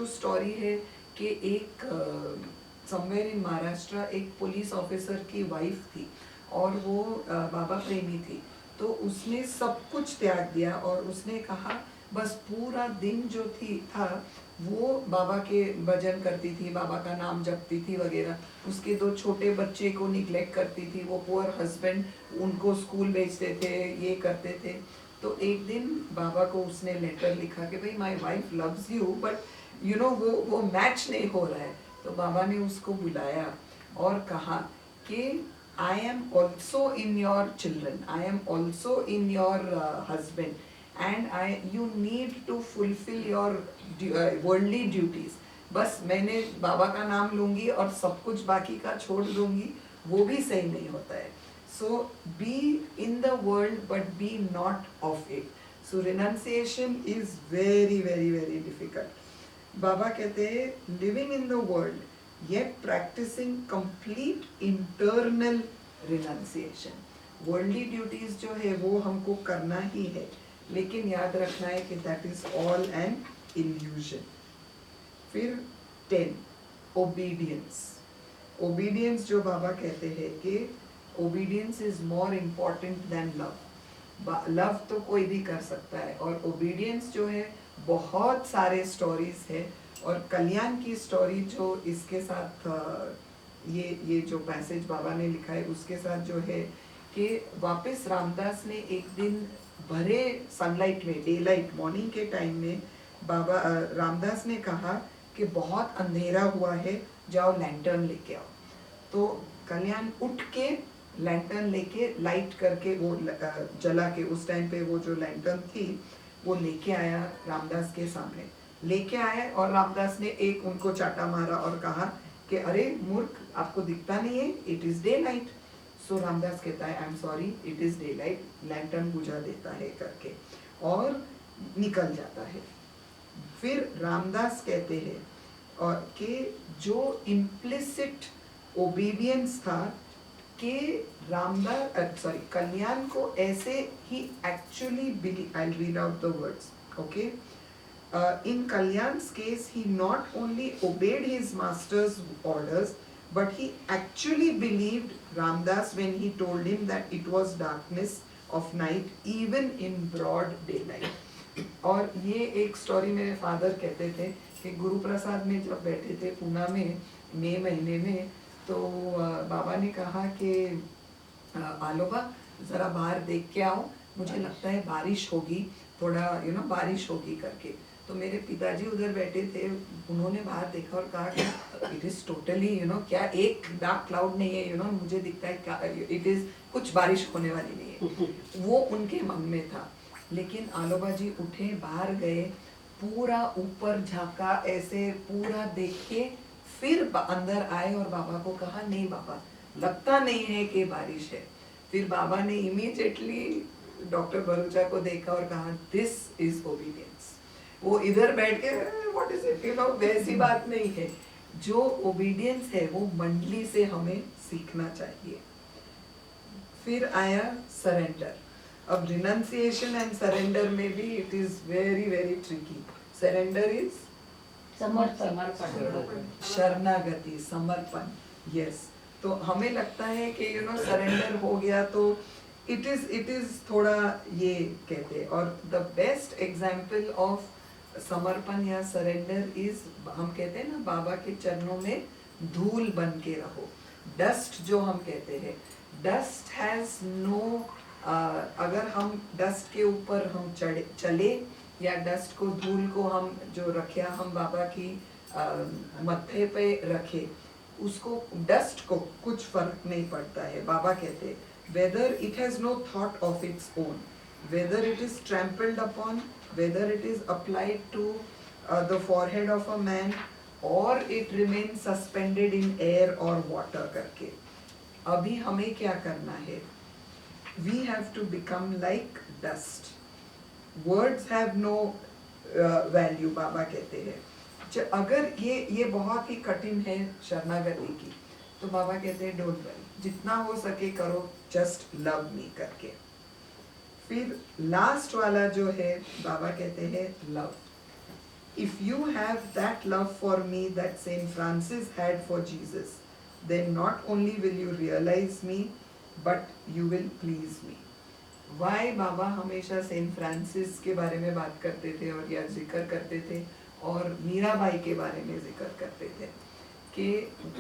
Story है कि एक समवेयर इन महाराष्ट्र एक पुलिस ऑफिसर की वाइफ थी और वो बाबा प्रेमी थी, तो उसने सब त्याग दिया और उसने कहा बस पूरा दिन जो था वो बाबा के भजन करती थी, बाबा का नाम जपती थी वगैरह, उसके 2 छोटे बच्चे को निग्लेक्ट करती थी, वो पुअर हस्बैंड उनको स्कूल भेजते थे, ये करते थे। तो एक दिन बाबा को उसने लेटर लिखा कि भाई my wife loves you but you know वो मैच नहीं हो रहा है। तो बाबा ने उसको बुलाया और कहा कि I am also in your children, I am also in your husband and you need to fulfil your worldly duties. बस मैंने बाबा का नाम लूंगी और सब कुछ बाकी का छोड़ दूंगी, वो भी सही नहीं होता है। So be in the world but be not of it. So renunciation is very very very difficult. Baba कहते हैं living in the world yet practising complete internal renunciation. Worldly duties जो है वो हमको करना ही है, लेकिन याद रखना है कि that is all an illusion. फिर 10 ओबीडियंस। ओबीडियंस जो बाबा कहते हैं कि obedience is more important than love. Love तो कोई भी कर सकता है और ओबीडियंस जो है बहुत सारे स्टोरीज है और कल्याण की स्टोरी जो इसके साथ ये जो पैसेज बाबा ने लिखा है उसके साथ जो है कि वापस रामदास ने एक दिन भरे सनलाइट में, डे लाइट मॉर्निंग के टाइम में बाबा रामदास ने कहा कि बहुत अंधेरा हुआ है, जाओ लैंटर्न लेके आओ। तो कल्याण उठ के लैंटर्न लेके लाइट करके वो जला के, उस टाइम पे वो जो लैंटर्न थी वो लेके आया रामदास के सामने, लेके आया और रामदास ने एक उनको चाटा मारा और कहा कि अरे मूर्ख, आपको दिखता नहीं है, इट इज डे लाइट। सो रामदास कहता है I am sorry, it is day light, lantern बुझा देता है करके और निकल जाता है। फिर रामदास कहते हैं और कि जो इम्प्लिसिट ओबीडियंस था कि रामदास कल्याण को ऐसे ही actually believe, I read out the words, okay. In Kalyan's case, he not only obeyed his master's orders, but he actually believed Ramdas when he told him that it was darkness of night, even in broad daylight. और ये एक story मेरे father कहते थे कि गुरु प्रसाद में जब बैठे थे पूना में मई महीने में, तो बाबा ने कहा कि आलोबा जरा बाहर देख के आओ, मुझे लगता है बारिश होगी, थोड़ा बारिश होगी करके। तो मेरे पिताजी उधर बैठे थे, उन्होंने बाहर देखा और कहा कि इट इज टोटली क्या एक डार्क क्लाउड नहीं है, मुझे दिखता है क्या इट इज कुछ बारिश होने वाली नहीं है। वो उनके मन में था। लेकिन आलोबा जी उठे, बाहर गए, पूरा ऊपर झांका, ऐसे पूरा देख के फिर अंदर आए और बाबा को कहा नहीं बाबा, लगता नहीं है कि बारिश है। फिर बाबा ने इमीडिएटली डॉक्टर भरूचा को देखा और कहा दिस इज ओबीडियंस। वो इधर बैठ के व्हाट इज इट, वैसी बात नहीं है। जो ओबीडियंस है वो मंडली से हमें सीखना चाहिए। फिर आया सरेंडर। अब रिनंसिएशन एंड सरेंडर में भी it is very very tricky. Surrender is समर्पण, शरणागति, समर्पण, यस। तो हमें लगता है कि सरेंडर हो गया तो इट इज थोड़ा ये कहते हैं। और द बेस्ट एग्जाम्पल ऑफ समर्पण या सरेंडर इज, हम कहते हैं ना बाबा के चरणों में धूल बन के रहो, डस्ट जो हम कहते हैं, डस्ट हैज नो, अगर हम डस्ट के ऊपर हम चले या डस्ट को, धूल को हम जो रखे, हम बाबा की मत्थे पे रखे, उसको डस्ट को कुछ फर्क नहीं पड़ता है। बाबा कहते हैं whether it has no thought of its own, whether it is trampled upon, whether it is applied to the forehead of a man or it remains suspended in air or water करके। अभी हमें क्या करना है? We have to become like dust. Words have no value, बाबा कहते हैं। अगर ये बहुत ही कठिन है शरणागति की, तो बाबा कहते हैं डोंट वरी, जितना हो सके करो, जस्ट लव मी करके। फिर लास्ट वाला जो है बाबा कहते हैं love. if you have that love for me that Saint Francis had for Jesus, then not only will you realize me, but you will please me. Why Baba हमेशा saint Francis के बारे में बात करते थे और या जिक्र करते थे और मीराबाई के बारे में जिक्र करते थे कि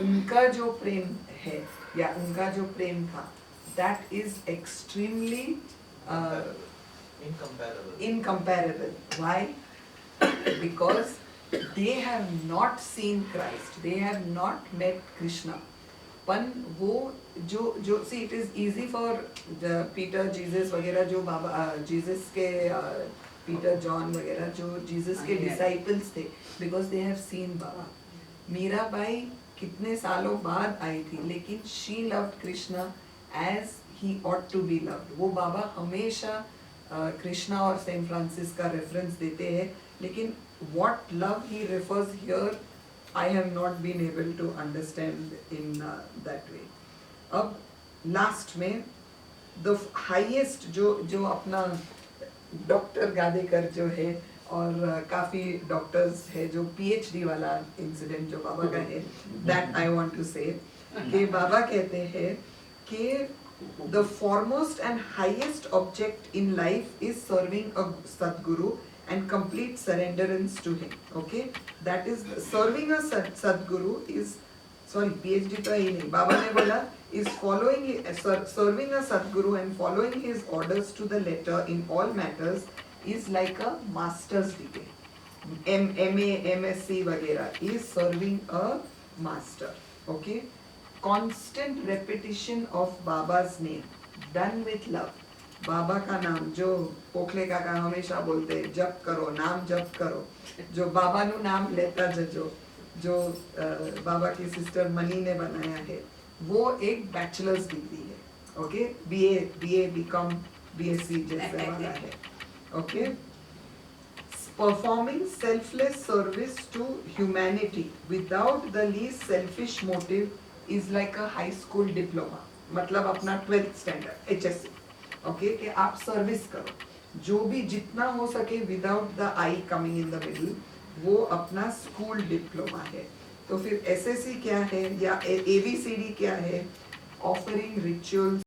उनका जो प्रेम है या उनका जो प्रेम था, that is extremely incomparable. Why? Because they have not seen Christ, they have not met Krishna. पण वो जो see it is easy for the Peter, Jesus वगैरह जो बाबा Jesus के Peter, John वगैरह जो Jesus के disciples थे, because they have seen बाबा. मीराबाई कितने सालों बाद आई थी, लेकिन she loved Krishna as he ought to be loved. वो बाबा हमेशा कृष्णा और सेंट फ्रांसिस का रेफरेंस देते हैं, लेकिन what love he refers here, I have not been able to understand in that way. अब लास्ट में the highest जो अपना डॉक्टर गादेकर जो है और काफी डॉक्टर्स है जो PhD वाला इंसिडेंट जो बाबा का है, that I want to say कि बाबा कहते हैं कि the foremost and highest object in life is serving a Sadguru and complete surrenderance to him. Okay, that is serving a Sadguru is, sorry PhD तो ही नहीं, बाबा ने बोला is following serving a Sadguru and following his orders to the letter in all matters is like a master's degree. MA MSc वगैरह is serving a master. Okay, constant repetition of Baba's name done with love. बाबा का नाम जो पोखले काका हमेशा बोलते हैं, जप करो, नाम जप करो, जो बाबा नु नाम लेता जो बाबा की सिस्टर मनी ने बनाया है, वो एक बैचलर्स डिग्री है. ओके, बीए बीकॉम बीएससी जैसे वाला है. Okay, performing selfless service to humanity without the least selfish motive is like a high school diploma. मतलब अपना 12th standard HSC. ओके, कि आप सर्विस करो, जो भी जितना हो सके without the I coming in the middle, वो अपना स्कूल डिप्लोमा है. तो फिर SSC क्या है या ABCD क्या है? Offering rituals